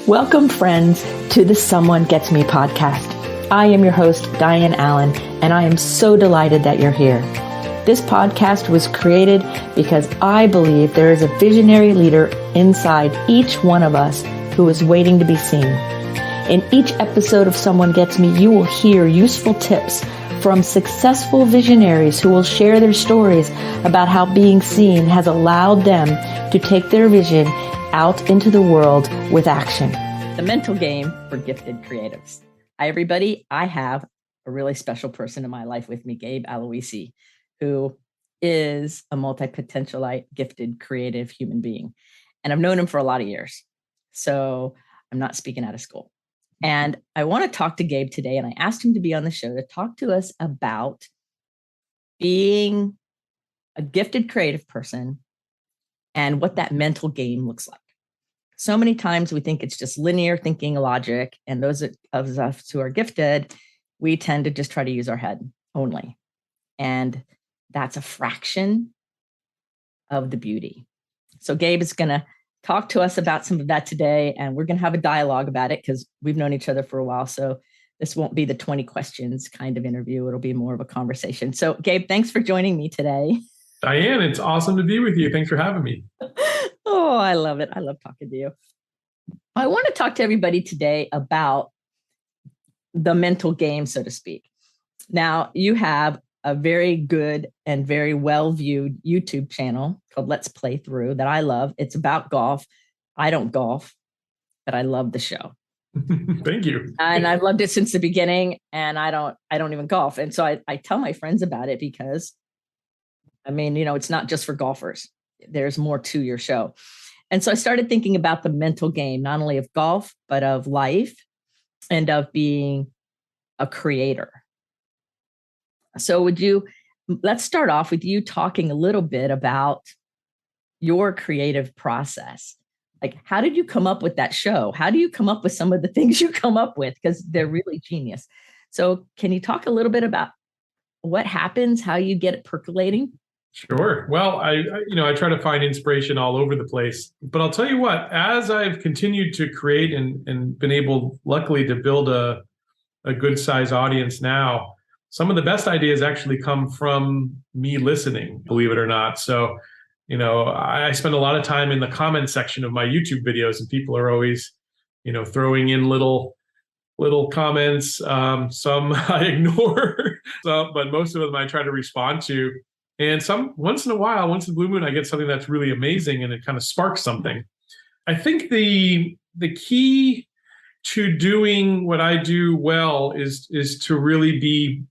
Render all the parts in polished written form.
Welcome, friends, to the Someone Gets Me podcast. I am your host, Dianne Allen, and I am so delighted that you're here. This podcast was created because I believe there is a visionary leader inside each one of us who is waiting to be seen. In each episode of Someone Gets Me, you will hear useful tips from successful visionaries who will share their stories about how being seen has allowed them to take their vision out into the world with action. The mental game for gifted creatives. Hi, everybody. I have a really special person in my life with me, Gabe Aluisy, who is a multipotentialite, gifted, creative human being. And I've known him for a lot of years. So I'm not speaking out of school. And I want to talk to Gabe today. And I asked him to be on the show to talk to us about being a gifted creative person and what that mental game looks like. So many times we think it's just linear thinking, logic, and those of us who are gifted, we tend to just try to use our head only. And that's a fraction of the beauty. So Gabe is going to talk to us about some of that today, and we're going to have a dialogue about it because we've known each other for a while. So this won't be the 20 questions kind of interview. It'll be more of a conversation. So Gabe, thanks for joining me today. Dianne, it's awesome to be with you. Thanks for having me. Oh, I love it. I love talking to you. I want to talk to everybody today about the mental game, so to speak. Now, you have a very good and very well-viewed YouTube channel called Let's Play Thru that I love. It's about golf. I don't golf, but I love the show. Thank you. And I've loved it since the beginning, and I don't even golf. And so I tell my friends about it because, I mean, it's not just for golfers. There's more to your show. And so I started thinking about the mental game, not only of golf, but of life and of being a creator. So let's start off with you talking a little bit about your creative process. Like, how did you come up with that show? How do you come up with some of the things you come up with? Because they're really genius. So can you talk a little bit about what happens, how you get it percolating? Sure. Well, I try to find inspiration all over the place, but I'll tell you what, as I've continued to create and been able, luckily, to build a good size audience now, some of the best ideas actually come from me listening, believe it or not. So, I spend a lot of time in the comment section of my YouTube videos, and people are always, throwing in little comments. Some I ignore, but most of them I try to respond to. And once in a while, once in a blue moon, I get something that's really amazing and it kind of sparks something. I think the key to doing what I do well is to really be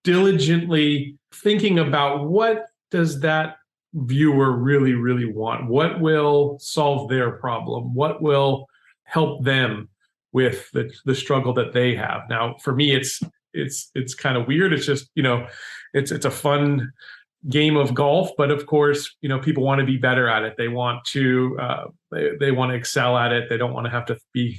diligently thinking about what does that viewer really, really want? What will solve their problem? What will help them with the struggle that they have? Now, for me, it's kind of weird. It's just, it's a fun game of golf, but of course, people want to be better at it. They want to they want to excel at it. They don't want to have to be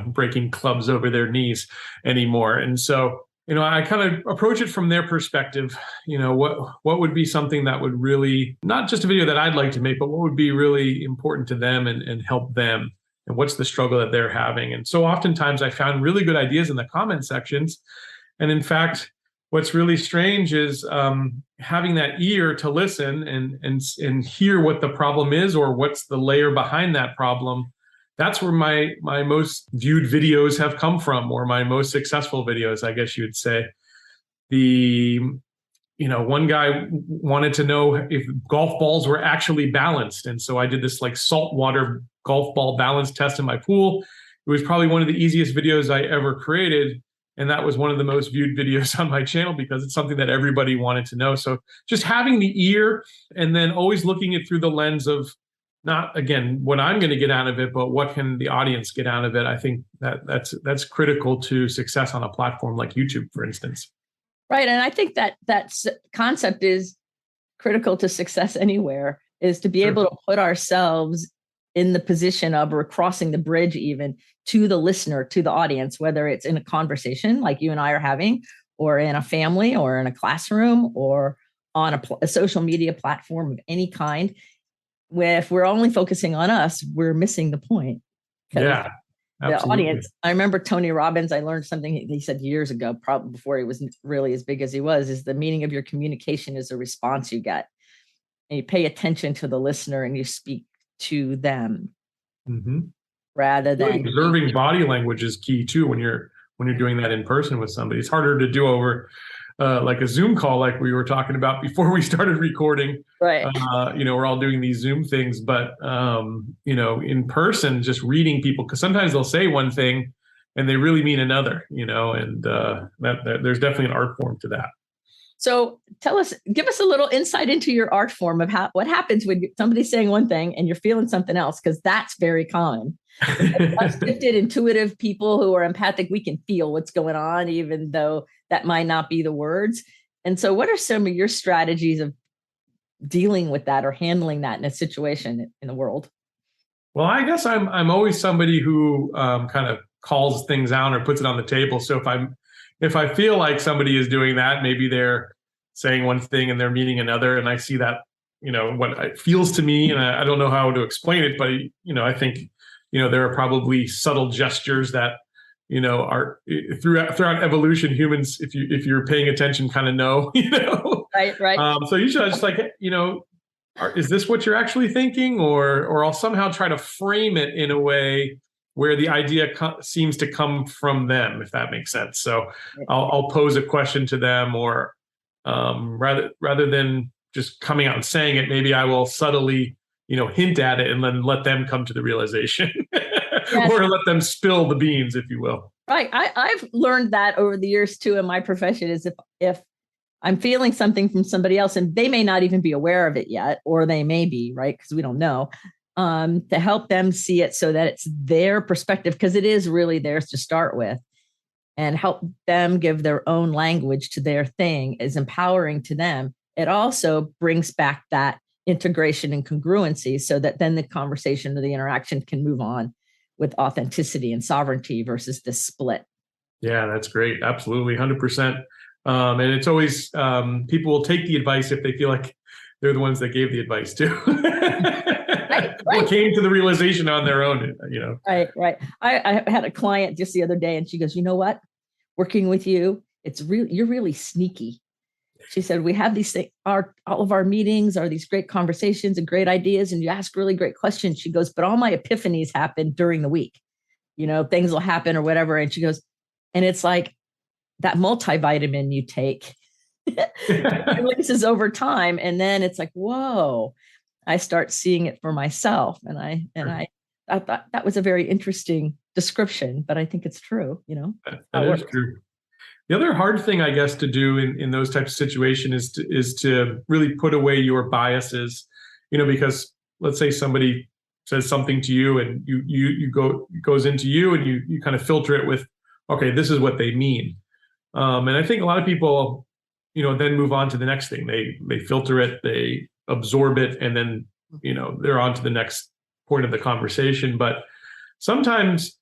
breaking clubs over their knees anymore. And so I kind of approach it from their perspective. What would be something that would really, not just a video that I'd like to make, but what would be really important to them and help them, and what's the struggle that they're having. And so oftentimes I found really good ideas in the comment sections. And in fact, what's really strange is having that ear to listen and hear what the problem is, or what's the layer behind that problem. That's where my most viewed videos have come from, or my most successful videos, I guess you would say. One guy wanted to know if golf balls were actually balanced. And so I did this saltwater golf ball balance test in my pool. It was probably one of the easiest videos I ever created. And that was one of the most viewed videos on my channel because it's something that everybody wanted to know. So just having the ear, and then always looking it through the lens of not, again, what I'm going to get out of it, but what can the audience get out of it? I think that's critical to success on a platform like YouTube, for instance. Right. And I think that concept is critical to success anywhere, is to be able to put ourselves in the position of, or crossing the bridge even, to the listener, to the audience, whether it's in a conversation like you and I are having, or in a family, or in a classroom, or on a social media platform of any kind. If we're only focusing on us, we're missing the point. Yeah. the Absolutely. audience. I remember Tony Robbins, I learned something he said years ago, probably before he was really as big as he was, is the meaning of your communication is the response you get. And you pay attention to the listener and you speak to them rather than observing body language is key too when you're doing that in person with somebody. It's harder to do over like a Zoom call, like we were talking about before we started recording. Right. We're all doing these Zoom things, but in person, just reading people, because sometimes they'll say one thing and they really mean another. And that there's definitely an art form to that. So give us a little insight into your art form of what happens when somebody's saying one thing and you're feeling something else, because that's very common. Us gifted, intuitive people who are empathic, we can feel what's going on, even though that might not be the words. And so what are some of your strategies of dealing with that or handling that in a situation in the world? Well, I guess I'm always somebody who kind of calls things out or puts it on the table. So if I feel like somebody is doing that, maybe they're saying one thing and they're meaning another, and I see that, what it feels to me, and I don't know how to explain it, but I think, there are probably subtle gestures that, are throughout evolution, humans, if you're paying attention, kind of know, Right. So usually I just like, is this what you're actually thinking, or I'll somehow try to frame it in a way where the idea seems to come from them, if that makes sense. So I'll pose a question to them, or rather than just coming out and saying it, maybe I will subtly, hint at it and then let them come to the realization. Yes. Or let them spill the beans, if you will. Right. I've learned that over the years too in my profession, is if I'm feeling something from somebody else and they may not even be aware of it yet, or they may be, right, because we don't know, to help them see it so that it's their perspective, because it is really theirs to start with, and help them give their own language to their thing is empowering to them. It also brings back that integration and congruency so that then the conversation or the interaction can move on with authenticity and sovereignty versus this split. Yeah, that's great. Absolutely. 100%. And it's always, people will take the advice if they feel like they're the ones that gave the advice too. Right. Or came to the realization on their own, Right. I had a client just the other day and she goes, you know what? Working with you, you're really sneaky. She said, we have these things, all of our meetings are these great conversations and great ideas, and you ask really great questions. She goes, but all my epiphanies happen during the week. Things will happen or whatever. And she goes, and it's like that multivitamin you take releases over time. And then it's like, whoa, I start seeing it for myself. And I thought that was a very interesting description, but I think it's true, That is true. The other hard thing, I guess, to do in those types of situations is to really put away your biases, because let's say somebody says something to you and goes into you and you kind of filter it with, okay, this is what they mean. And I think a lot of people, then move on to the next thing. They filter it, they absorb it, and then, they're on to the next point of the conversation. But sometimes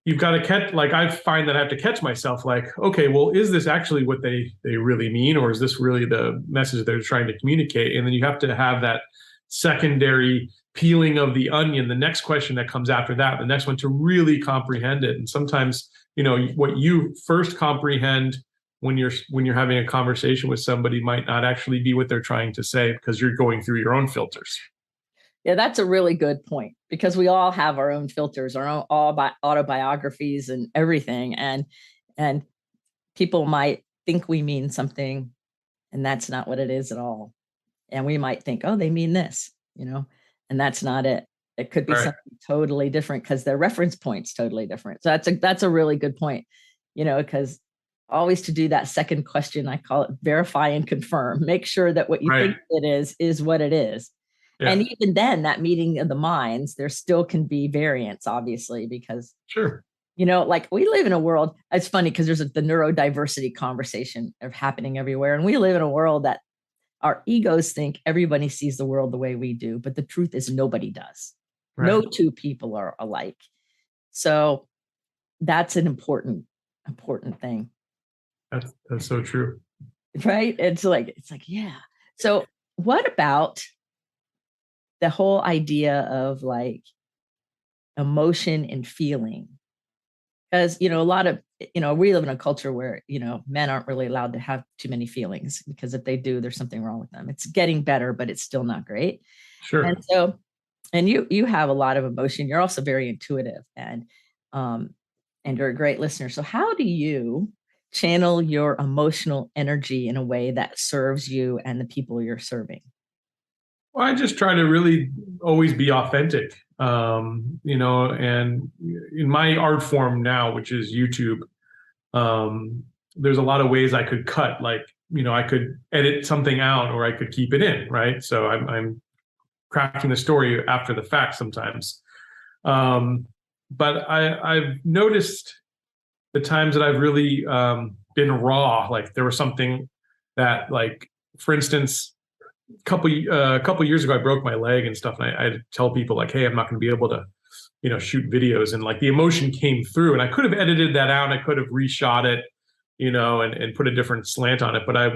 you've got to catch, like I find that I have to catch myself, like, okay, well, is this actually what they really mean? Or is this really the message they're trying to communicate? And then you have to have that secondary peeling of the onion, the next question that comes after that, the next one, to really comprehend it. And sometimes, what you first comprehend when you're having a conversation with somebody might not actually be what they're trying to say, because you're going through your own filters. Yeah, that's a really good point, because we all have our own filters, our own autobiographies and everything. And people might think we mean something, and that's not what it is at all. And we might think, oh, they mean this, and that's not it. It could be something totally different because their reference point's totally different. So that's a really good point, because always to do that second question, I call it verify and confirm. Make sure that what you think it is what it is. Yeah. And even then, that meeting of the minds, there still can be variance, obviously, because, like we live in a world, it's funny because there's the neurodiversity conversation happening everywhere. And we live in a world that our egos think everybody sees the world the way we do. But the truth is nobody does. Right. No two people are alike. So that's an important thing. That's so true. Right. It's like, yeah. So what about the whole idea of like emotion and feeling? Because, a lot of, we live in a culture where, men aren't really allowed to have too many feelings, because if they do, there's something wrong with them. It's getting better, but it's still not great. Sure. And so, and you have a lot of emotion. You're also very intuitive, and you're a great listener. So how do you channel your emotional energy in a way that serves you and the people you're serving? Well, I just try to really always be authentic, and in my art form now, which is YouTube, there's a lot of ways I could cut, like, I could edit something out or I could keep it in, right? So I'm crafting the story after the fact sometimes. But I've noticed the times that I've really been raw, like there was something that, like, for instance, a couple years ago, I broke my leg and stuff, and I had to tell people, like, hey, I'm not going to be able to, shoot videos, and like the emotion came through, and I could have edited that out, I could have reshot it, and put a different slant on it, but I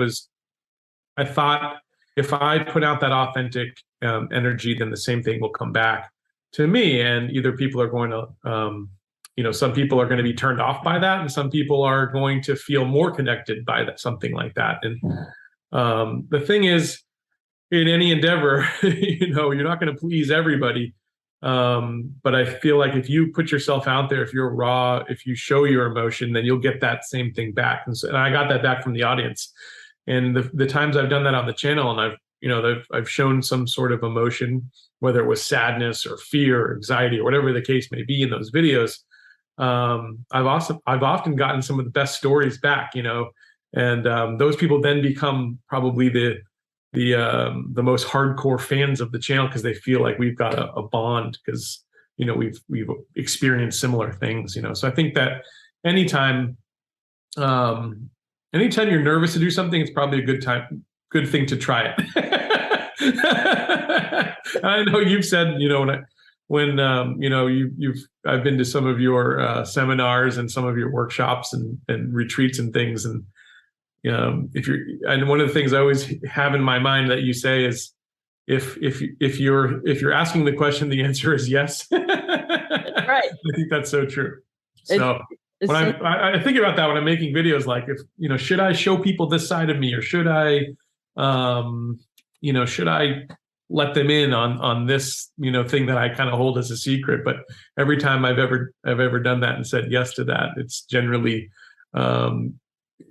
thought, if I put out that authentic energy, then the same thing will come back to me, and either people are going to, some people are going to be turned off by that, and some people are going to feel more connected by that, something like that. And the thing is, in any endeavor, you're not going to please everybody. But I feel like if you put yourself out there, if you're raw, if you show your emotion, then you'll get that same thing back. And I got that back from the audience. And the times I've done that on the channel, and I've shown some sort of emotion, whether it was sadness or fear or anxiety or whatever the case may be in those videos, I've often gotten some of the best stories back, and those people then become probably the most hardcore fans of the channel, because they feel like we've got a bond, because we've experienced similar things. So I think that anytime you're nervous to do something, it's probably a good thing to try it. I know you've said, I've been to some of your seminars and some of your workshops and retreats and things, and and one of the things I always have in my mind that you say is, if you're asking the question, the answer is yes. That's right. I think that's so true. So when I think about that when I'm making videos, like, if should I show people this side of me, or should I should I let them in on this thing that I kind of hold as a secret? But every time I've ever done that and said yes to that, it's generally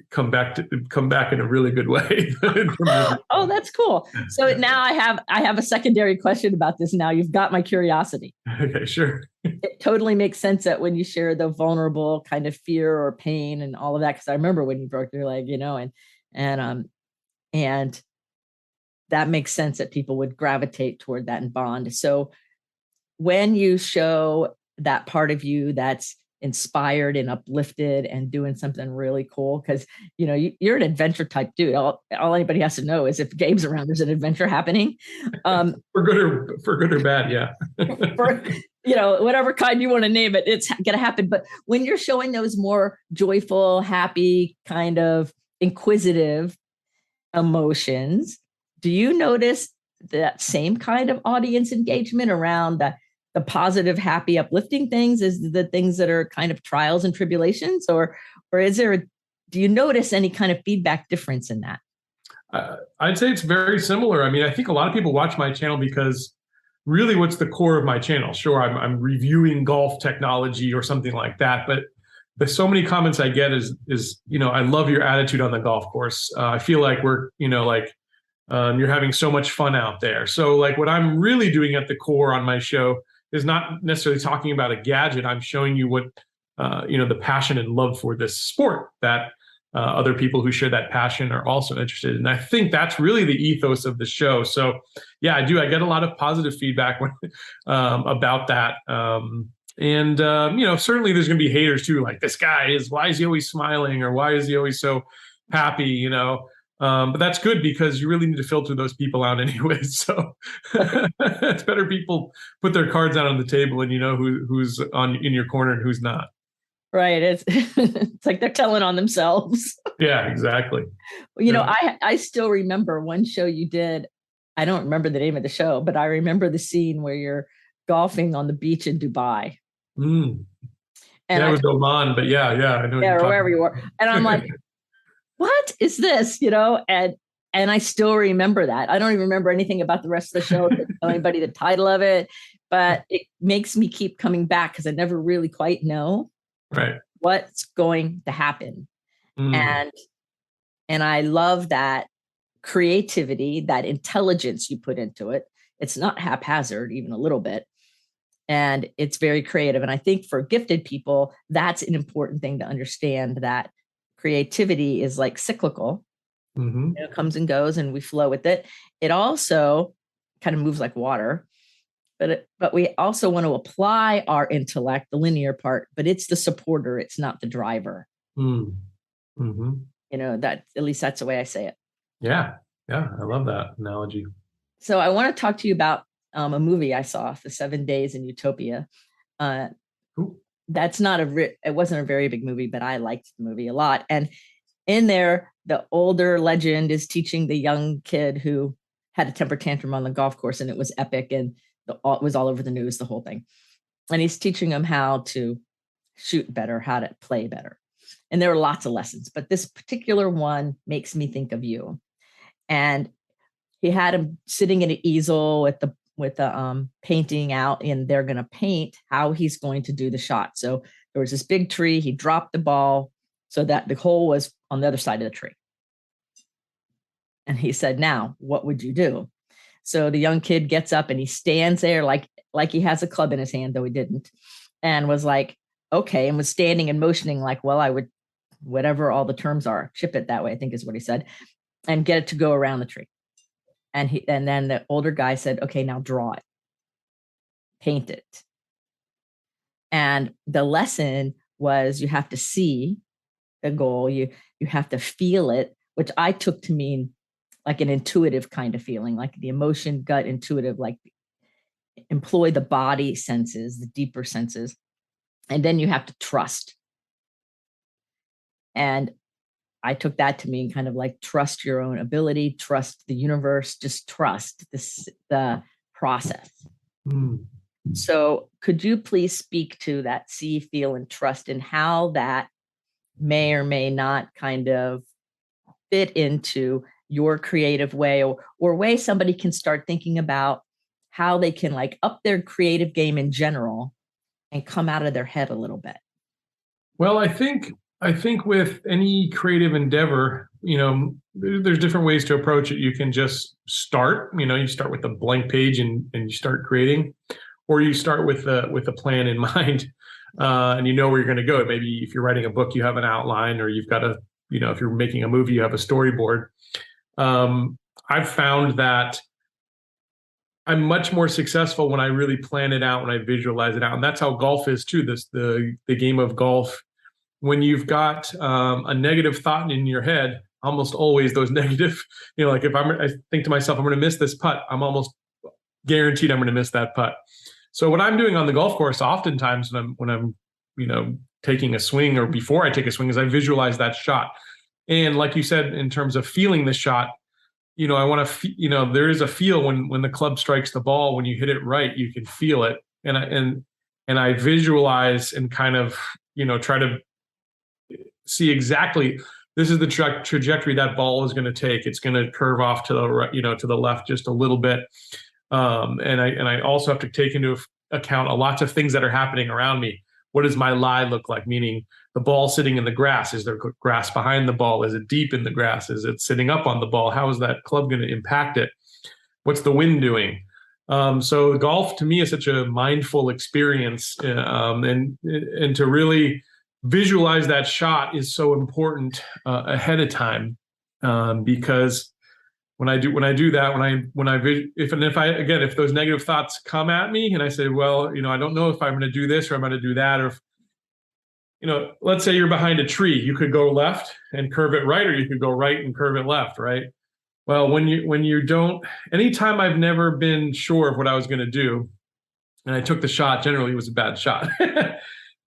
come back in a really good way. Oh, that's cool. So now I have a secondary question about this. Now you've got my curiosity. Okay, sure. It totally makes sense that when you share the vulnerable kind of fear or pain and all of that, because I remember when you broke your leg, and that makes sense that people would gravitate toward that and bond. So when you show that part of you that's inspired and uplifted and doing something really cool, because you're an adventure type dude. All anybody has to know is if Gabe's around, there's an adventure happening. For good or bad, yeah. For whatever kind you want to name it, it's gonna happen. But when you're showing those more joyful, happy, kind of inquisitive emotions, do you notice that same kind of audience engagement around the positive, happy, uplifting things is the things that are kind of trials and tribulations, or do you notice any kind of feedback difference in that? I'd say it's very similar. I mean, I think a lot of people watch my channel because really what's the core of my channel? Sure, I'm reviewing golf technology or something like that, but there's so many comments I get is I love your attitude on the golf course. I feel like we're, you're having so much fun out there. So like what I'm really doing at the core on my show is not necessarily talking about a gadget. I'm showing you what, the passion and love for this sport that other people who share that passion are also interested in. And I think that's really the ethos of the show. So yeah, I do. I get a lot of positive feedback about that. Certainly there's going to be haters too. Like, this guy why is he always smiling? Or why is he always so happy? But that's good, because you really need to filter those people out anyway. So it's better people put their cards out on the table and who's in your corner and who's not. Right. It's like they're telling on themselves. Yeah, exactly. I still remember one show you did. I don't remember the name of the show, but I remember the scene where you're golfing on the beach in Dubai. And it was Oman, but yeah, I know what you're or talking wherever you were. And I'm like, what is this? And I still remember that. I don't even remember anything about the rest of the show, tell anybody the title of it, but it makes me keep coming back because I never really quite know what's going to happen. And I love that creativity, that intelligence you put into it. It's not haphazard, even a little bit. And it's very creative. And I think for gifted people, that's an important thing to understand, that creativity is like cyclical. It comes and goes and we flow with it. It also kind of moves like water, but we also want to apply our intellect, the linear part, but it's the supporter. It's not the driver. That, at least that's the way I say it. Yeah. I love that analogy. So I want to talk to you about a movie I saw, The 7 Days in Utopia. That's not it wasn't a very big movie, but I liked the movie a lot. And in there, the older legend is teaching the young kid who had a temper tantrum on the golf course, and it was epic, and it was all over the news, the whole thing. And he's teaching him how to shoot better, how to play better. And there were lots of lessons, but this particular one makes me think of you. And he had him sitting at an easel with the painting out, and they're going to paint how he's going to do the shot. So there was this big tree. He dropped the ball so that the hole was on the other side of the tree. And he said, now, what would you do? So the young kid gets up and he stands there like he has a club in his hand, though he didn't, and was like, okay, and was standing and motioning like, well, I would, whatever all the terms are, chip it that way, I think is what he said, and get it to go around the tree. And then the older guy said, okay, now draw it, paint it. And the lesson was you have to see the goal, you have to feel it, which I took to mean like an intuitive kind of feeling, like the emotion, gut, intuitive, like employ the body senses, the deeper senses. And then you have to trust. And I took that to mean kind of like trust your own ability, trust the universe, just trust the process. So could you please speak to that see, feel, and trust, and how that may or may not kind of fit into your creative way, or way somebody can start thinking about how they can like up their creative game in general and come out of their head a little bit? Well, I think with any creative endeavor, there's different ways to approach it. You can just start, you start with a blank page and you start creating, or you start with a plan in mind, and you know where you're going to go. Maybe if you're writing a book, you have an outline, or you've got if you're making a movie, you have a storyboard. I've found that I'm much more successful when I really plan it out, when I visualize it out. And that's how golf is too. The game of golf, when you've got a negative thought in your head, almost always those negative, like if I think to myself, I'm going to miss this putt, I'm almost guaranteed I'm going to miss that putt. So what I'm doing on the golf course, oftentimes when I'm taking a swing, or before I take a swing, is I visualize that shot. And like you said, in terms of feeling the shot, I want to, there is a feel when the club strikes the ball, when you hit it right, you can feel it. And I visualize and kind of, try to see exactly, this is the trajectory that ball is going to take. It's going to curve off to the right, to the left just a little bit. And I also have to take into account lots of things that are happening around me. What does my lie look like? Meaning the ball sitting in the grass. Is there grass behind the ball? Is it deep in the grass? Is it sitting up on the ball? How is that club going to impact it? What's the wind doing? So golf to me is such a mindful experience, and to really visualize that shot is so important ahead of time, because when I do that, if those negative thoughts come at me and I say, well, I don't know if I'm going to do this or I'm going to do that, or if, let's say you're behind a tree, you could go left and curve it right, or you could go right and curve it left, right? Well, anytime I've never been sure of what I was going to do, and I took the shot, generally it was a bad shot.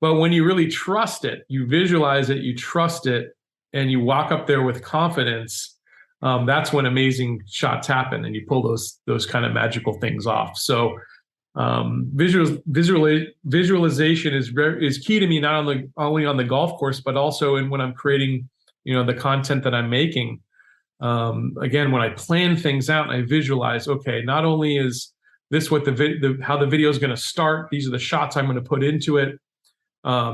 But when you really trust it, you visualize it, you trust it, and you walk up there with confidence, that's when amazing shots happen and you pull those kind of magical things off. So Visualization is key to me, not only on the golf course, but also in when I'm creating, the content that I'm making. Again, when I plan things out and I visualize, okay, not only is this what how the video is going to start, these are the shots I'm going to put into it.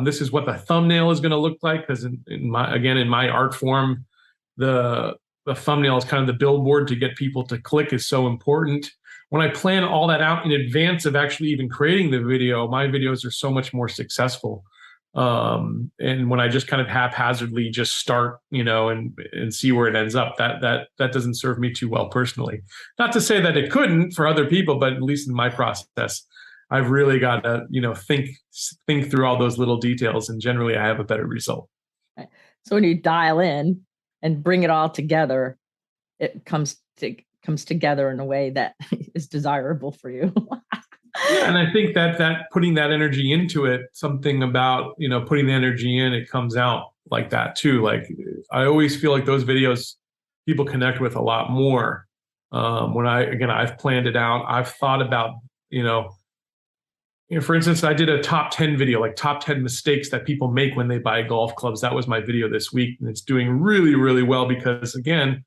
This is what the thumbnail is going to look like, because in my art form, the thumbnail is kind of the billboard to get people to click is so important. When I plan all that out in advance of actually even creating the video, my videos are so much more successful. And when I just kind of haphazardly just start, and see where it ends up, that doesn't serve me too well personally. Not to say that it couldn't for other people, but at least in my process, I've really got to, think through all those little details, and generally I have a better result. So when you dial in and bring it all together, it comes together in a way that is desirable for you. Yeah, and I think that putting that energy into it, something about, putting the energy in, it comes out like that too. Like, I always feel like those videos people connect with a lot more. When I've planned it out, I've thought about, for instance, I did a top 10 video, like top 10 mistakes that people make when they buy golf clubs. That was my video this week, and it's doing really, really well because, again,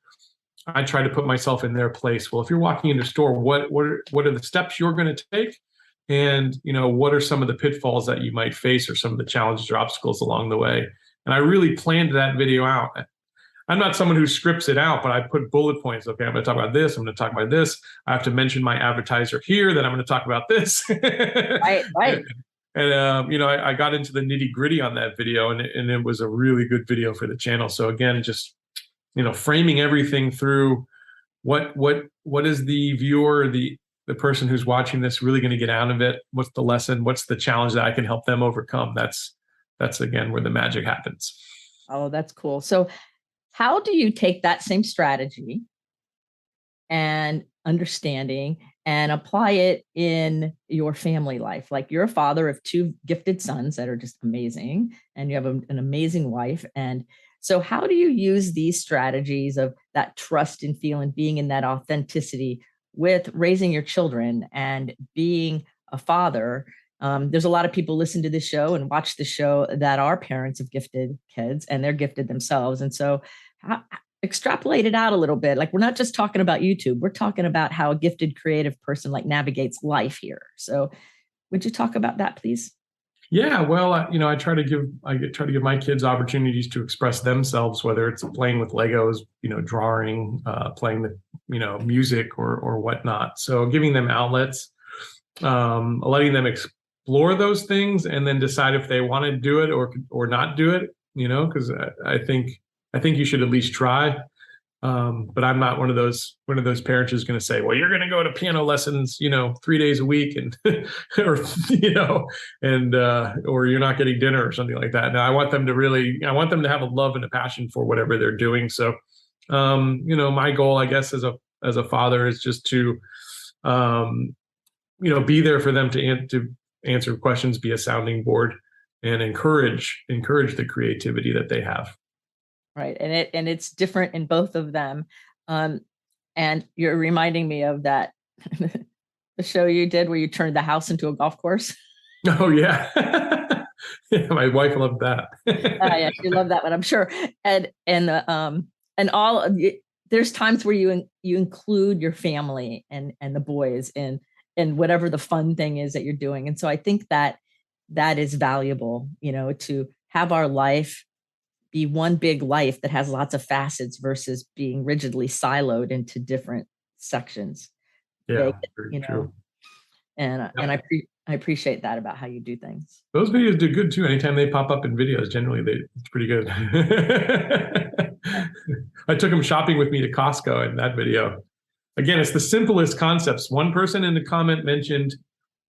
I try to put myself in their place. Well, if you're walking into a store, what are the steps you're going to take? And, what are some of the pitfalls that you might face, or some of the challenges or obstacles along the way? And I really planned that video out. I'm not someone who scripts it out, but I put bullet points. Okay, I'm going to talk about this. I'm going to talk about this. I have to mention my advertiser here, then I'm going to talk about this. Right. And I got into the nitty gritty on that video, and it was a really good video for the channel. So again, just, framing everything through what is the viewer, the person who's watching this really going to get out of it? What's the lesson? What's the challenge that I can help them overcome? That's again where the magic happens. Oh, that's cool. So how do you take that same strategy and understanding and apply it in your family life? Like, you're a father of 2 gifted sons that are just amazing, and you have an amazing wife. And so how do you use these strategies of that trust and feel and being in that authenticity with raising your children and being a father? There's a lot of people listen to this show and watch the show that are parents of gifted kids, and they're gifted themselves. And so extrapolate it out a little bit. Like, we're not just talking about YouTube. We're talking about how a gifted creative person navigates life here. So would you talk about that, please? Yeah, well, I try to give my kids opportunities to express themselves, whether it's playing with Legos, drawing, playing the, music or whatnot. So giving them outlets, letting them explore those things, and then decide if they want to do it or not do it. Because I think you should at least try. But I'm not one of those parents who's going to say, well, you're going to go to piano lessons, 3 days a week, and or you're not getting dinner or something like that. Now, I want them to have a love and a passion for whatever they're doing. So, my goal, I guess, as a father, is just to, be there for them to answer questions, be a sounding board, and encourage the creativity that they have. Right. And it's different in both of them. And you're reminding me of that, the show you did where you turned the house into a golf course. Oh, yeah. Yeah, my wife loved that. Yeah, she loved that one, I'm sure. And there's times where you include your family and the boys in whatever the fun thing is that you're doing. And so I think that is valuable, to have our life be one big life that has lots of facets versus being rigidly siloed into different sections. Yeah, very true. And I appreciate that about how you do things. Those videos do good too. Anytime they pop up in videos, generally it's pretty good. I took them shopping with me to Costco in that video. Again, it's the simplest concepts. One person in the comment mentioned,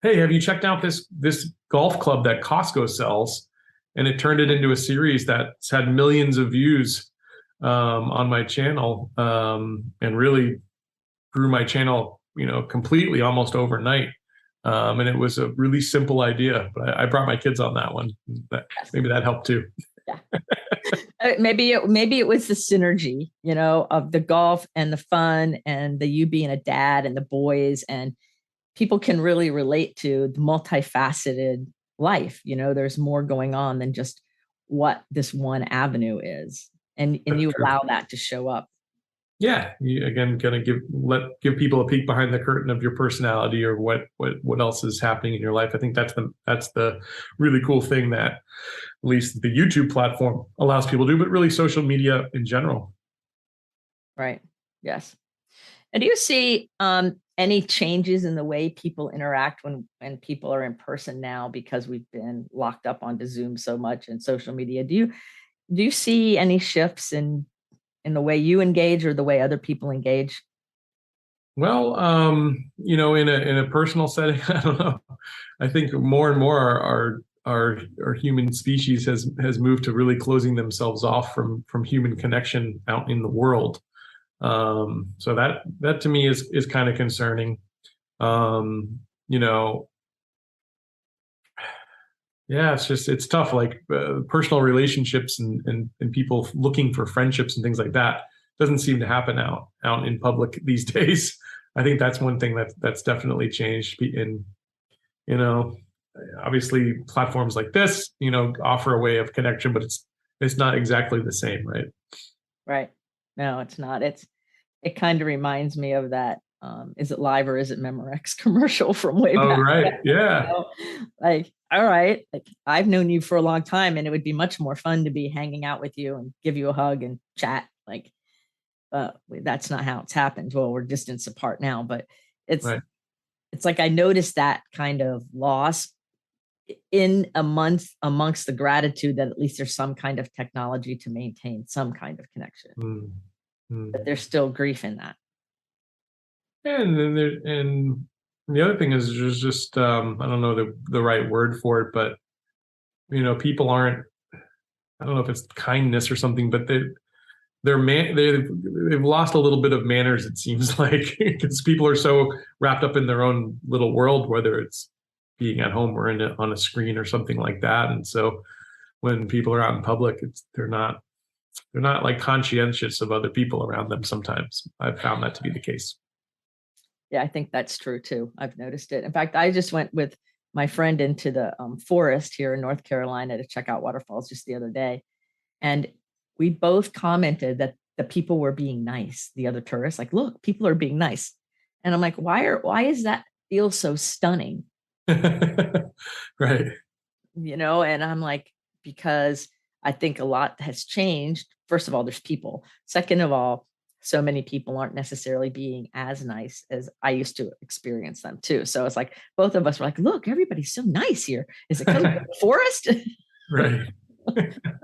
hey, have you checked out this golf club that Costco sells? And it turned it into a series that's had millions of views on my channel, and really grew my channel, completely almost overnight. And it was a really simple idea, but I brought my kids on that one. Maybe that helped too. Yeah. Maybe it was the synergy, of the golf and the fun and the you being a dad and the boys and people can really relate to the multifaceted life. There's more going on than just what this one avenue is. And That's you true. allow that to show up. Yeah, you again gonna give people a peek behind the curtain of your personality or what else is happening in your life. I think that's the really cool thing that at least the YouTube platform allows people to do, but really social media in general. Right. Yes. And do you see any changes in the way people interact when people are in person now, because we've been locked up onto Zoom so much and social media? Do you see any shifts in the way you engage or the way other people engage? Well, in a personal setting, I don't know. I think more and more our human species has moved to really closing themselves off from human connection out in the world. So that to me is kind of concerning. You know, yeah, it's tough. Like personal relationships and people looking for friendships and things like that doesn't seem to happen out in public these days. I think that's one thing that's definitely changed. And obviously platforms like this, offer a way of connection, but it's not exactly the same, right? Right. No, it's not. It kind of reminds me of that. Is it live or is it Memorex commercial from way back? Oh, right. Yeah. Like, all right, like I've known you for a long time, and it would be much more fun to be hanging out with you and give you a hug and chat. Like, that's not how it's happened. Well, we're distance apart now, but it's right. It's like I noticed that kind of loss in a month amongst the gratitude that at least there's some kind of technology to maintain some kind of connection. But there's still grief in that. And then the other thing is there's just I don't know the right word for it, but people aren't, I don't know if it's kindness or something, but they've lost a little bit of manners, it seems like, because people are so wrapped up in their own little world, whether it's being at home or on a screen or something like that. And so when people are out in public, they're not like conscientious of other people around them. Sometimes I've found that to be the case. Yeah, I think that's true too. I've noticed it. In fact, I just went with my friend into the forest here in North Carolina to check out waterfalls just the other day. And we both commented that the people were being nice, the other tourists, like, look, people are being nice. And I'm like, why is that feel so stunning? Right. And I'm like, because I think a lot has changed. First of all, there's people. Second of all, so many people aren't necessarily being as nice as I used to experience them too. So it's like both of us were like, look, everybody's so nice here. Is it because of the forest? Right.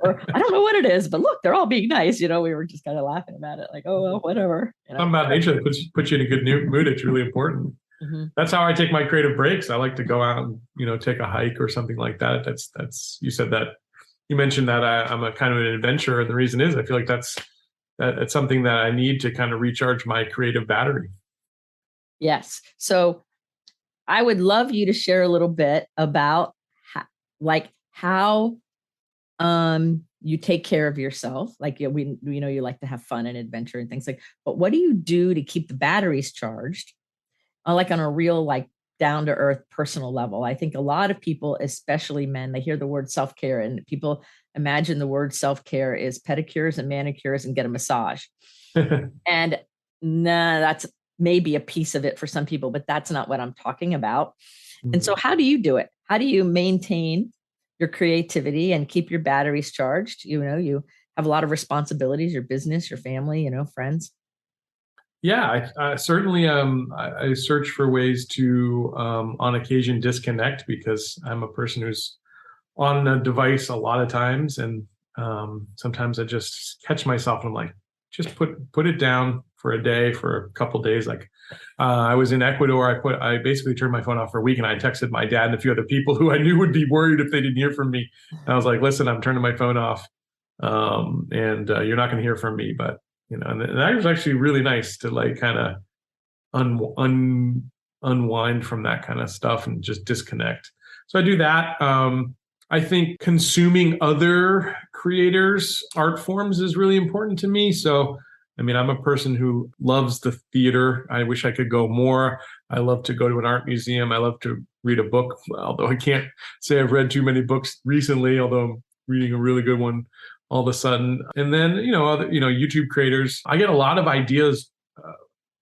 Or I don't know what it is, but look, they're all being nice. We were just kind of laughing about it, like, oh, well, whatever. Something about nature that puts you in a good mood. It's really important. Mm-hmm. That's how I take my creative breaks. I like to go out and take a hike or something like that. That's you said that, you mentioned that I'm a kind of an adventurer, and the reason is I feel like that's something that I need to kind of recharge my creative battery. Yes. So I would love you to share a little bit about how you take care of yourself. Like, we know you like to have fun and adventure and things but what do you do to keep the batteries charged? Like on a real, like, down to earth personal level. I think a lot of people, especially men, they hear the word self-care and people imagine the word self-care is pedicures and manicures and get a massage. And that's maybe a piece of it for some people, but that's not what I'm talking about. Mm-hmm. And so how do you do it? How do you maintain your creativity and keep your batteries charged? You have a lot of responsibilities, your business, your family, friends. Yeah, I certainly I search for ways to on occasion disconnect, because I'm a person who's on a device a lot of times, and sometimes I just catch myself and I'm like, just put it down for a day, for a couple of days. Like I was in Ecuador, I basically turned my phone off for a week, and I texted my dad and a few other people who I knew would be worried if they didn't hear from me. And I was like, listen, I'm turning my phone off, and you're not going to hear from me, but and that was actually really nice to like kind of unwind from that kind of stuff and just disconnect. So I do that. I think consuming other creators' art forms is really important to me. So, I'm a person who loves the theater. I wish I could go more. I love to go to an art museum. I love to read a book, although I can't say I've read too many books recently, although I'm reading a really good one all of a sudden. And then, other, YouTube creators, I get a lot of ideas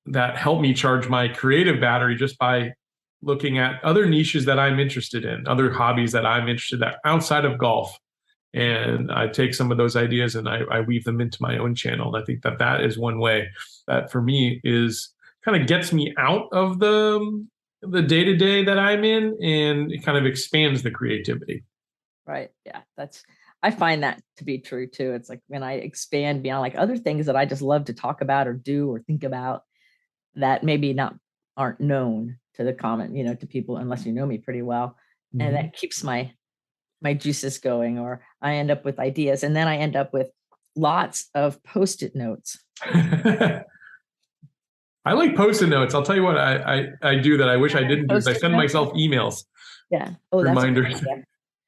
that help me charge my creative battery just by looking at other niches that I'm interested in, other hobbies that I'm interested in outside of golf. And I take some of those ideas and I weave them into my own channel. And I think that is one way that for me is kind of gets me out of the day-to-day that I'm in, and it kind of expands the creativity. Right. Yeah. I find that to be true too. It's like when I expand beyond like other things that I just love to talk about or do or think about that maybe aren't known to the to people, unless you know me pretty well. Mm-hmm. And that keeps my juices going, or I end up with ideas, and then I end up with lots of Post-it notes. I like Post-it notes. I'll tell you what I do that I wish I didn't do. I send myself emails. Yeah. Reminders.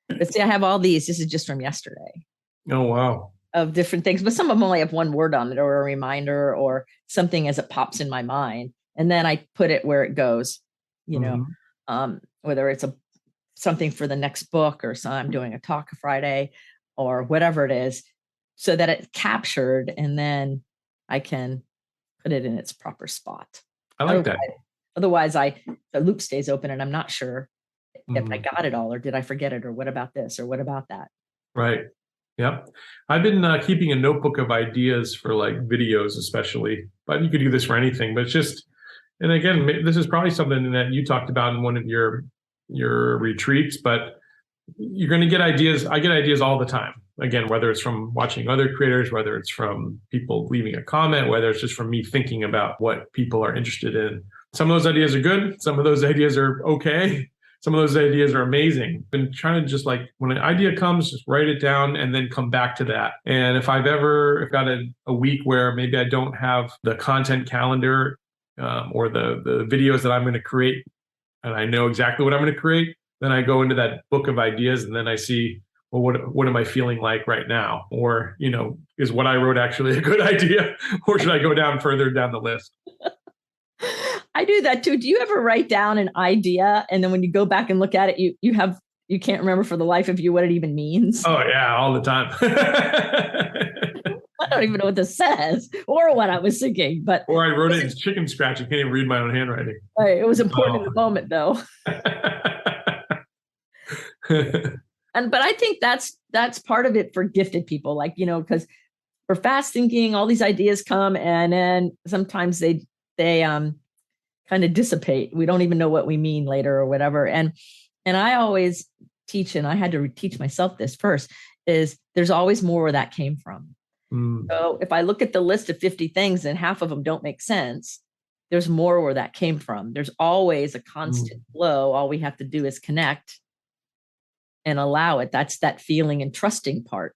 But see, I have all these. This is just from yesterday. Oh, wow. Of different things, but some of them only have one word on it, or a reminder, or something as it pops in my mind. And then I put it where it goes, whether it's something for the next book, or I'm doing a talk Friday, or whatever it is, so that it's captured, and then I can put it in its proper spot. I like that. Otherwise, the loop stays open, and I'm not sure if I got it all, or did I forget it, or what about this, or what about that? Right. Yep. I've been keeping a notebook of ideas for like videos, especially, but you could do this for anything. But it's just, and again, this is probably something that you talked about in one of your retreats, but you're going to get ideas. I get ideas all the time. Again, whether it's from watching other creators, whether it's from people leaving a comment, whether it's just from me thinking about what people are interested in. Some of those ideas are good. Some of those ideas are okay. Some of those ideas are amazing. Been trying to just like, when an idea comes, just write it down and then come back to that. And if I've ever got a week where maybe I don't have the content calendar or the videos that I'm going to create, and I know exactly what I'm going to create, then I go into that book of ideas, and then I see, well, what am I feeling like right now? Or, is what I wrote actually a good idea? Or should I go further down the list? I do that too. Do you ever write down an idea, and then when you go back and look at it, you can't remember for the life of you what it even means? Oh yeah, all the time. I don't even know what this says or what I was thinking, or I wrote it in chicken scratch. I can't even read my own handwriting. Right. It was important in the moment, though. But I think that's part of it for gifted people, like, because for fast thinking, all these ideas come, and then sometimes they kind of dissipate. We don't even know what we mean later or whatever. And I always teach, and I had to teach myself this first, is there's always more where that came from. So if I look at the list of 50 things and half of them don't make sense, there's more where that came from. There's always a constant flow. All we have to do is connect and allow it. That's that feeling and trusting part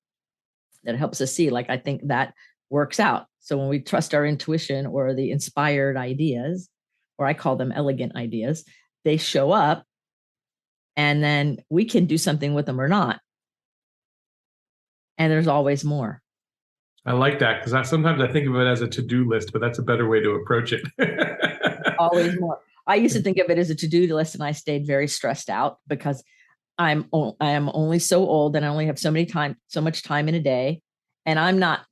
that helps us see. Like, I think that works out. So when we trust our intuition or the inspired ideas, or I call them elegant ideas, they show up, and then we can do something with them or not. And there's always more. I like that, because sometimes I think of it as a to-do list, but that's a better way to approach it. Always more. I used to think of it as a to-do list, and I stayed very stressed out because I am only so old, and I only have so much time in a day, and I'm not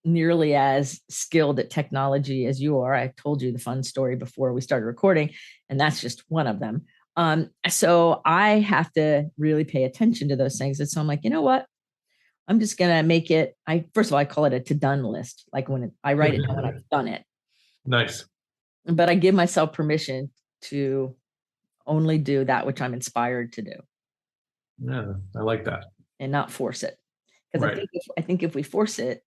nearly as skilled at technology as you are. I told you the fun story before we started recording, and that's just one of them. So I have to really pay attention to those things. And so I'm like, you know what? I'm just going to make it. First of all, I call it a to-done list. Like when I write it down when I've done it. Nice. But I give myself permission to only do that which I'm inspired to do. Yeah, I like that. And not force it. Because I think if we force it,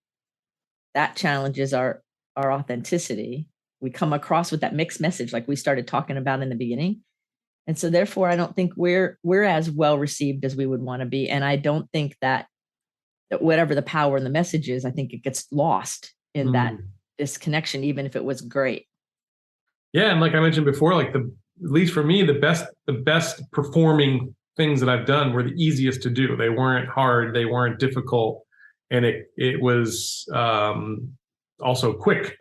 that challenges our authenticity. We come across with that mixed message, like we started talking about in the beginning. And so therefore, I don't think we're as well received as we would want to be. And I don't think that whatever the power in the message is, I think it gets lost in that disconnection, even if it was great. Yeah. And like I mentioned before, like at least for me, the best performing things that I've done were the easiest to do. They weren't hard. They weren't difficult. And it was also quick.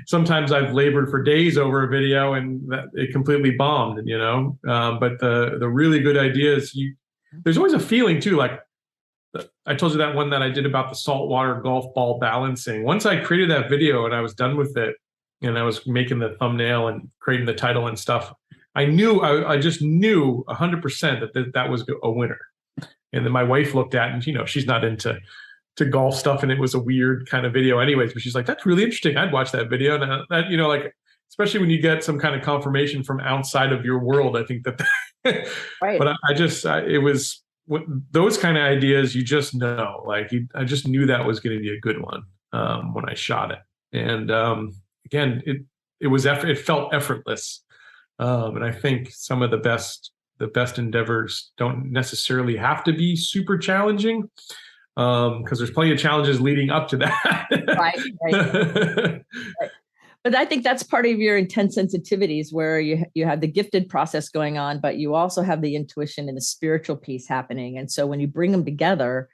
Sometimes I've labored for days over a video and that it completely bombed, but the really good ideas, there's always a feeling too, like I told you that one that I did about the saltwater golf ball balancing. Once I created that video and I was done with it and I was making the thumbnail and creating the title and stuff, I just knew 100% that was a winner. And then my wife looked at it and, she's not into golf stuff, and it was a weird kind of video anyways, but she's like, that's really interesting. I'd watch that video. And that, like, especially when you get some kind of confirmation from outside of your world, I think that, right. But it was those kind of ideas, you just know, like, I just knew that was going to be a good one when I shot it. And again, it felt effortless. And I think some of the best endeavors don't necessarily have to be super challenging. Because there's plenty of challenges leading up to that. Right. Right. But I think that's part of your intense sensitivities, where you have the gifted process going on, but you also have the intuition and the spiritual piece happening. And so when you bring them together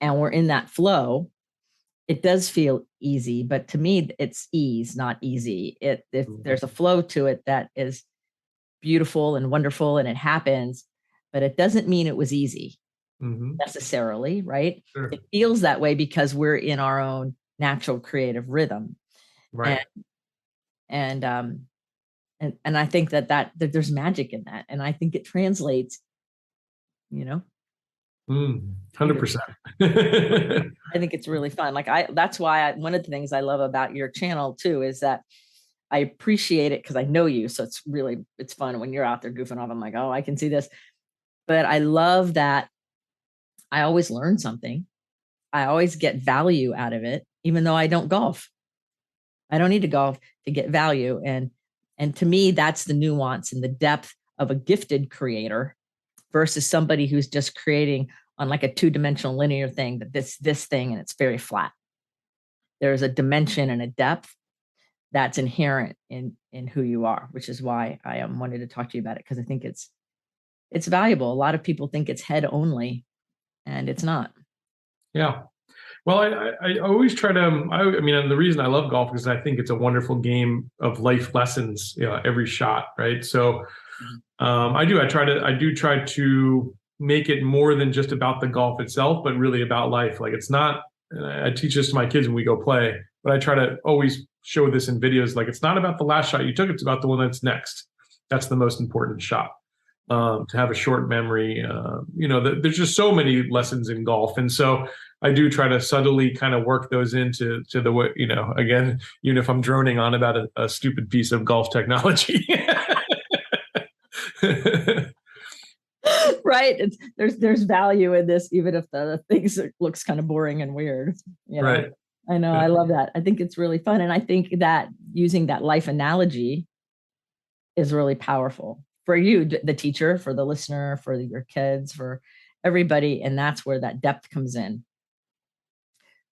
and we're in that flow, it does feel easy. But to me, it's ease, not easy. There's a flow to it that is beautiful and wonderful, and it happens, but it doesn't mean it was easy. Necessarily, right? Sure. It feels that way because we're in our own natural creative rhythm, right? And I think that there's magic in that, and I think it translates. 100%. I think it's really fun. That's why one of the things I love about your channel too is that I appreciate it because I know you, so it's fun when you're out there goofing off. I'm like, oh, I can see this, but I love that. I always learn something. I always get value out of it, even though I don't golf. I don't need to golf to get value. And to me, that's the nuance and the depth of a gifted creator versus somebody who's just creating on like a 2-dimensional linear thing, that this thing, and it's very flat. There's a dimension and a depth that's inherent in who you are, which is why I wanted to talk to you about it, because I think it's valuable. A lot of people think it's head only, and it's not. Yeah. Well, I always try to, the reason I love golf is I think it's a wonderful game of life lessons, every shot. Right. So I do try to make it more than just about the golf itself, but really about life. Like, it's not, I teach this to my kids when we go play, but I try to always show this in videos. Like, it's not about the last shot you took. It's about the one that's next. That's the most important shot. To have a short memory, there's just so many lessons in golf. And so I do try to subtly kind of work those into the way, again, even if I'm droning on about a stupid piece of golf technology. Right. There's value in this, even if the things looks kind of boring and weird. Right. I know. I love that. I think it's really fun. And I think that using that life analogy is really powerful for you, the teacher, for the listener, for your kids, for everybody. And that's where that depth comes in.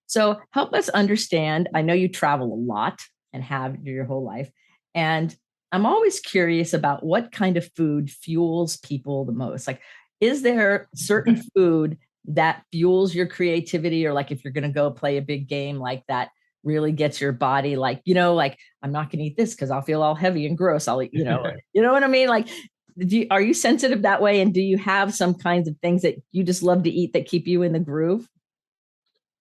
So help us understand. I know you travel a lot and have your whole life. And I'm always curious about what kind of food fuels people the most. Like, is there certain food that fuels your creativity? Or like, if you're going to go play a big game like that, really gets your body like, like, I'm not going to eat this because I'll feel all heavy and gross. I'll eat, you know what I mean? Like, are you sensitive that way? And do you have some kinds of things that you just love to eat that keep you in the groove?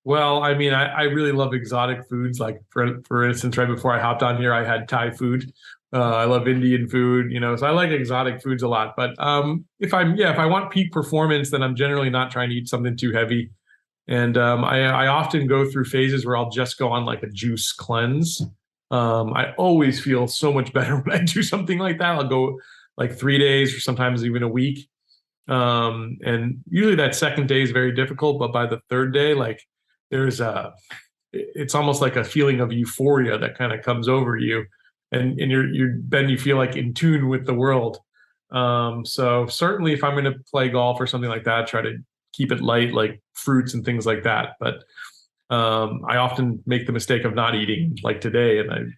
Well, I really love exotic foods. Like, for instance, right before I hopped on here, I had Thai food. I love Indian food, so I like exotic foods a lot. But if I want peak performance, then I'm generally not trying to eat something too heavy. And I often go through phases where I'll just go on like a juice cleanse. I always feel so much better when I do something like that. I'll go like 3 days or sometimes even a week. And usually that second day is very difficult, but by the third day, like, it's almost like a feeling of euphoria that kind of comes over you. And then you feel like in tune with the world. So certainly if I'm going to play golf or something like that, I try to keep it light, like fruits and things like that. But I often make the mistake of not eating, like today. And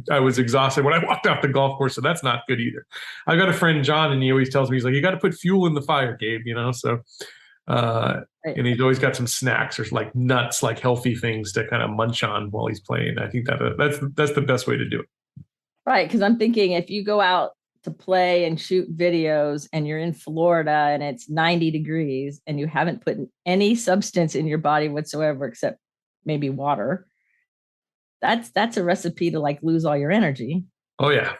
I was exhausted when I walked off the golf course. So that's not good either. I've got a friend, John, and he always tells me, he's like, you got to put fuel in the fire, Gabe, so And he's always got some snacks or like nuts, like healthy things to kind of munch on while he's playing. I think that's the best way to do it. Right. Because I'm thinking if you go out to play and shoot videos and you're in Florida and it's 90 degrees and you haven't put any substance in your body whatsoever except maybe water, that's a recipe to like lose all your energy. Oh yeah.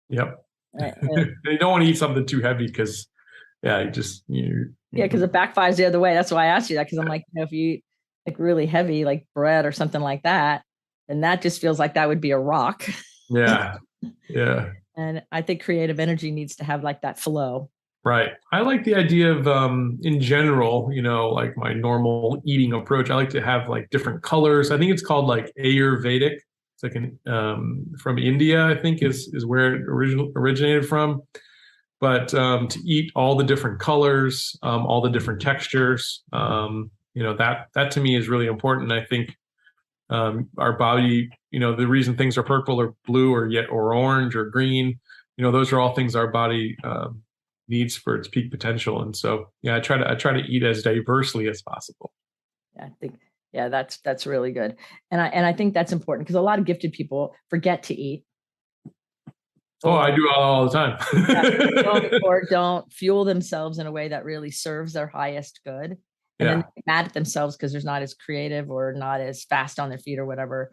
Yep. You don't want to eat something too heavy because because it backfires the other way. That's why I asked you that, because I'm like, if you eat like really heavy, like bread or something like that, then that just feels like that would be a rock. Yeah. Yeah. And I think creative energy needs to have like that flow. Right. I like the idea of, in general, like my normal eating approach, I like to have like different colors. I think it's called like Ayurvedic. It's like from India, I think is where it originated from. But to eat all the different colors, all the different textures, that to me is really important. I think our body, the reason things are purple or blue or orange or green, those are all things our body needs for its peak potential. And so, I try to eat as diversely as possible. Yeah, I think, that's really good. And I think that's important because a lot of gifted people forget to eat. I do all the time. or don't fuel themselves in a way that really serves their highest good. And then they're mad at themselves because they're not as creative or not as fast on their feet or whatever.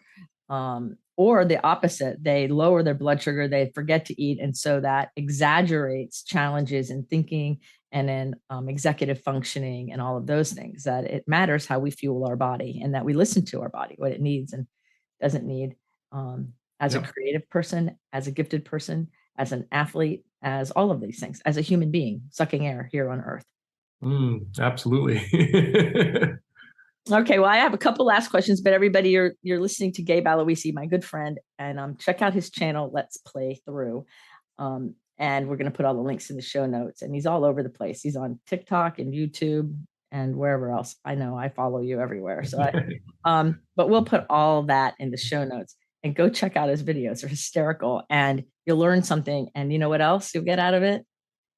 Or the opposite, they lower their blood sugar, they forget to eat. And so that exaggerates challenges in thinking and in executive functioning and all of those things, that it matters how we fuel our body and that we listen to our body, what it needs and doesn't need. As a creative person, as a gifted person, as an athlete, as all of these things, as a human being sucking air here on earth. Absolutely. Okay, well, I have a couple last questions, but everybody, you're listening to Gabe Aluisy, my good friend, and check out his channel, Let's Play Thru. And we're going to put all the links in the show notes. And he's all over the place. He's on TikTok and YouTube and wherever else. I know I follow you everywhere. So but we'll put all that in the show notes. And go check out his videos. They're hysterical. And you'll learn something. And you know what else you'll get out of it?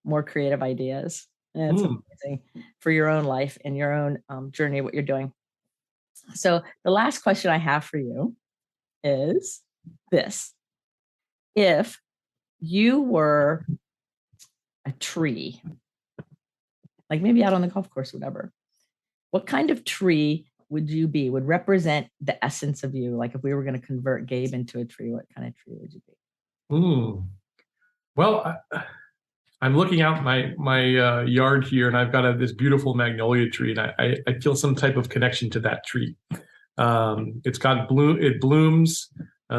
More creative ideas. And it's amazing for your own life and your own journey, what you're doing. So the last question I have for you is this. If you were a tree, like maybe out on the golf course, whatever, what kind of tree would you be, would represent the essence of you? Like if we were going to convert Gabe into a tree, what kind of tree would you be? Well, I'm looking out my yard here, and I've got this beautiful magnolia tree, and I feel some type of connection to that tree. It blooms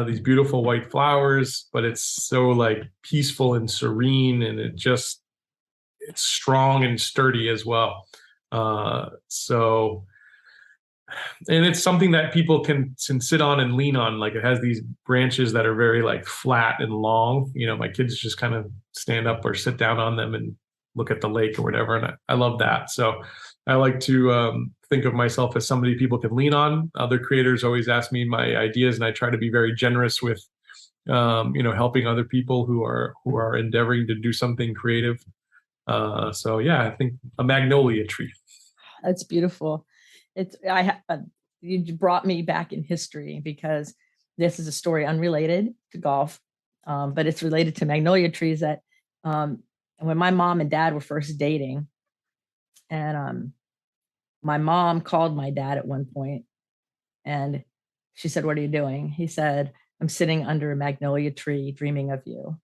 these beautiful white flowers, but it's so like peaceful and serene, and it's strong and sturdy as well. And it's something that people can sit on and lean on. Like it has these branches that are very like flat and long. My kids just kind of stand up or sit down on them and look at the lake or whatever. And I love that. So I like to think of myself as somebody people can lean on. Other creators always ask me my ideas, and I try to be very generous with, helping other people who are endeavoring to do something creative. I think a magnolia tree. That's beautiful. You brought me back in history because this is a story unrelated to golf, but it's related to magnolia trees. That when my mom and dad were first dating, and my mom called my dad at one point, and she said, "What are you doing?" He said, "I'm sitting under a magnolia tree, dreaming of you."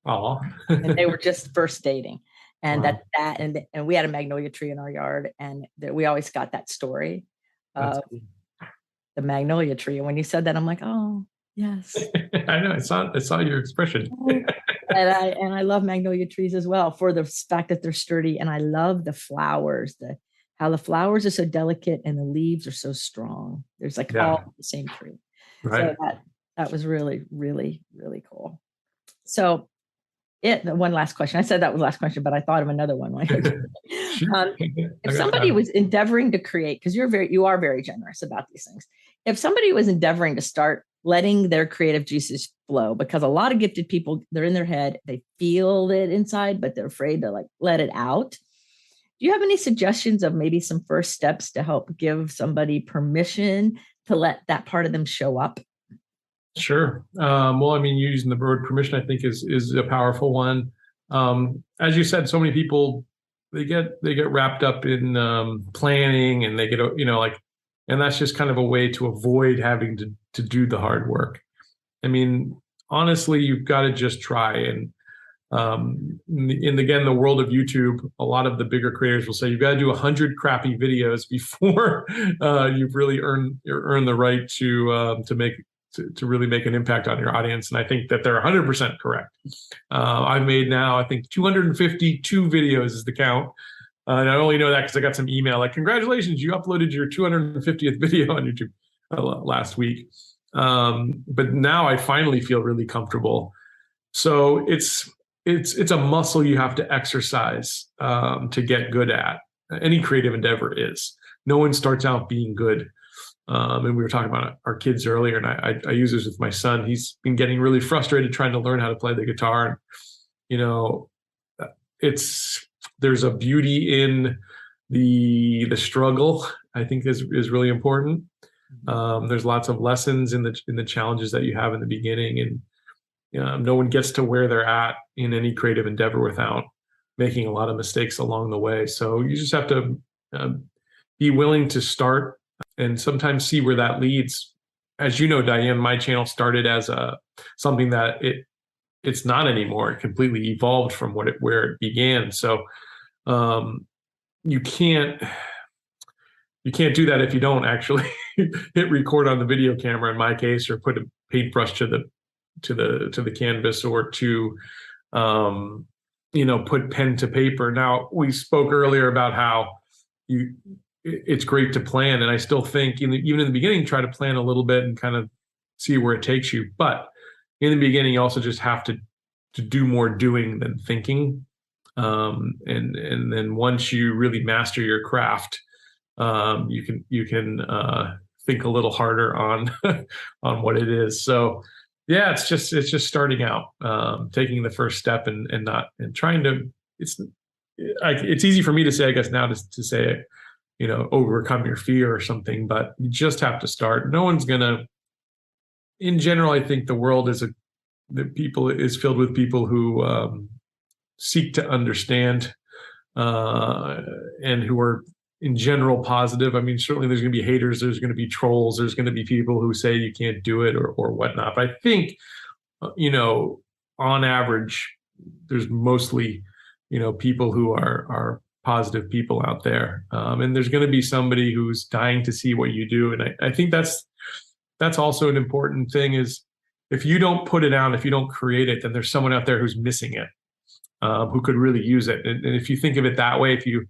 Oh, and they were just first dating. And wow. And we had a magnolia tree in our yard, and we always got that story of the magnolia tree. And when you said that, I'm like, oh yes. I know. I saw your expression. and I love magnolia trees as well for the fact that they're sturdy, and I love the flowers. How the flowers are so delicate and the leaves are so strong. There's like all the same tree. Right. So that was really, really, really cool. So. The one last question. I said that was the last question, but I thought of another one. If somebody was endeavoring to create, because you are very generous about these things. If somebody was endeavoring to start letting their creative juices flow, because a lot of gifted people, they're in their head, they feel it inside, but they're afraid to like let it out. Do you have any suggestions of maybe some first steps to help give somebody permission to let that part of them show up? Sure. Well, I mean, using the word permission, I think is a powerful one. As you said, so many people they get wrapped up in planning, and they get and that's just kind of a way to avoid having to do the hard work. I mean, honestly, you've got to just try. And again, the world of YouTube, a lot of the bigger creators will say you've got to do 100 crappy videos before you've really earned the right to really make an impact on your audience. And I think that they're 100% correct. I've made now, I think 252 videos is the count. And I only know that because I got some email like, congratulations, you uploaded your 250th video on YouTube last week. But now I finally feel really comfortable. So it's a muscle you have to exercise to get good at. Any creative endeavor is. No one starts out being good. And we were talking about our kids earlier, and I use this with my son. He's been getting really frustrated trying to learn how to play the guitar. And, there's a beauty in the struggle, I think is really important. There's lots of lessons in the challenges that you have in the beginning, and no one gets to where they're at in any creative endeavor without making a lot of mistakes along the way. So you just have to be willing to start and sometimes see where that leads. As you know, Dianne, my channel started as something that it's not anymore. It completely evolved from where it began. So you can't do that if you don't actually hit record on the video camera, in my case, or put a paintbrush to the canvas, or to put pen to paper. Now, we spoke earlier about how it's great to plan, and I still think even in the beginning, try to plan a little bit and kind of see where it takes you. But in the beginning, you also just have to do more doing than thinking. And then once you really master your craft, you can think a little harder on on what it is. So yeah, it's just starting out, taking the first step and trying to. It's easy for me to say, I guess, now to say it, overcome your fear or something, but you just have to start. No one's gonna. In general, I think the world is filled with people who seek to understand and who are in general positive. I mean, certainly there's going to be haters, there's going to be trolls, there's going to be people who say you can't do it or whatnot. But I think, on average, there's mostly, people who are positive people out there. And there's going to be somebody who's dying to see what you do. And I think that's also an important thing, is if you don't put it out, if you don't create it, then there's someone out there who's missing it, who could really use it. And if you think of it that way, if you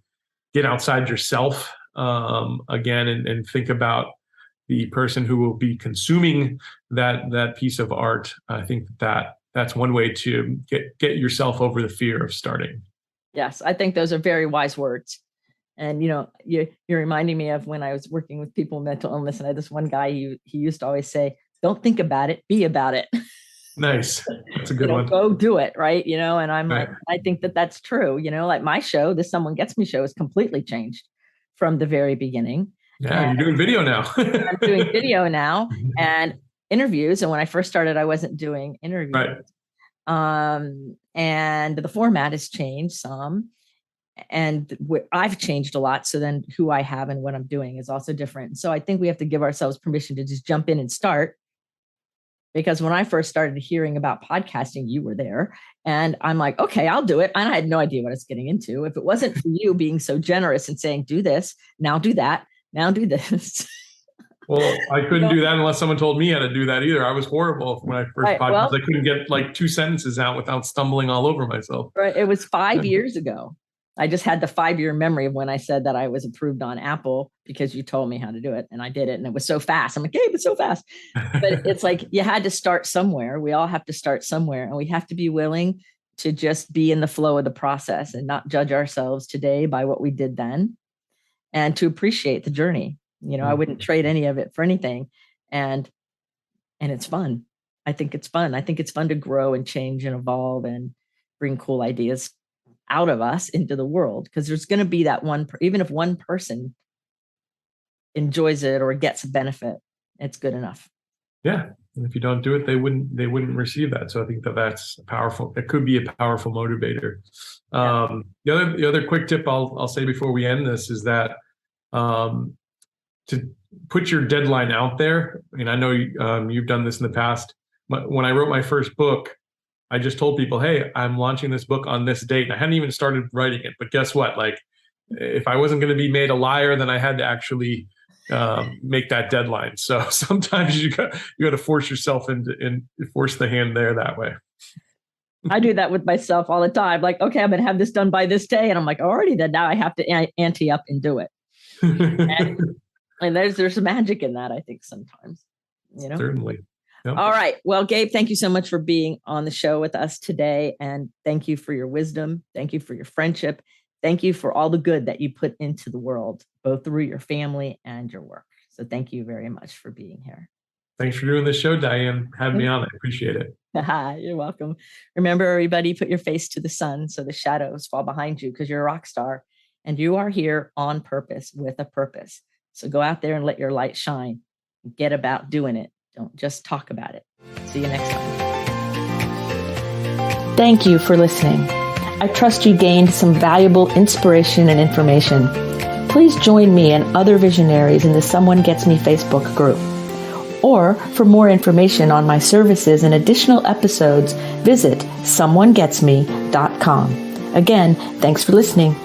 get outside yourself again and think about the person who will be consuming that piece of art, I think that's one way to get yourself over the fear of starting. Yes, I think those are very wise words. And you're reminding me of when I was working with people with mental illness, and I had this one guy, he used to always say, "Don't think about it, be about it." Nice. That's a good one. Go do it, right? And I'm right. Like, I think that's true. Like my show, this Someone Gets Me show, has completely changed from the very beginning. Yeah, you're doing video now. I'm doing video now and interviews. And when I first started, I wasn't doing interviews. Right. And the format has changed some. And I've changed a lot. So then who I have and what I'm doing is also different. So I think we have to give ourselves permission to just jump in and start. Because when I first started hearing about podcasting, you were there. And I'm like, okay, I'll do it. And I had no idea what I was getting into. If it wasn't for you being so generous and saying, do this, now do that, now do this. Well, I couldn't do that unless someone told me how to do that either. I was horrible when I first podcast. Well, I couldn't get like 2 sentences out without stumbling all over myself. Right. It was 5 years ago. I just had the 5-year memory of when I said that I was approved on Apple because you told me how to do it, and I did it, and it was so fast. I'm like, Gabe, it's so fast. But it's like you had to start somewhere. We all have to start somewhere, and we have to be willing to just be in the flow of the process and not judge ourselves today by what we did then, and to appreciate the journey. I wouldn't trade any of it for anything, and it's fun. I think it's fun. I think it's fun to grow and change and evolve and bring cool ideas out of us into the world, because there's going to be that one, even if one person enjoys it or gets a benefit, it's good enough. Yeah. And if you don't do it, they wouldn't receive that. So I think that's powerful. It could be a powerful motivator. The other quick tip I'll say before we end this is that to put your deadline out there. I mean, I know you've done this in the past, but when I wrote my first book, I just told people, hey, I'm launching this book on this date. I hadn't even started writing it, but guess what? Like, if I wasn't going to be made a liar, then I had to actually make that deadline. So sometimes you got to force yourself and force the hand there that way. I do that with myself all the time. Like, okay, I'm going to have this done by this day. And I'm like, already then now I have to ante up and do it. and there's some magic in that, I think, sometimes, Certainly. Yep. All right. Well, Gabe, thank you so much for being on the show with us today. And thank you for your wisdom. Thank you for your friendship. Thank you for all the good that you put into the world, both through your family and your work. So thank you very much for being here. Thanks for doing this show, Dianne. Having me on. I appreciate it. You're welcome. Remember, everybody, put your face to the sun so the shadows fall behind you, because you're a rock star and you are here on purpose with a purpose. So go out there and let your light shine. Get about doing it. Don't just talk about it. See you next time. Thank you for listening. I trust you gained some valuable inspiration and information. Please join me and other visionaries in the Someone Gets Me Facebook group. Or for more information on my services and additional episodes, visit someonegetsme.com. Again, thanks for listening.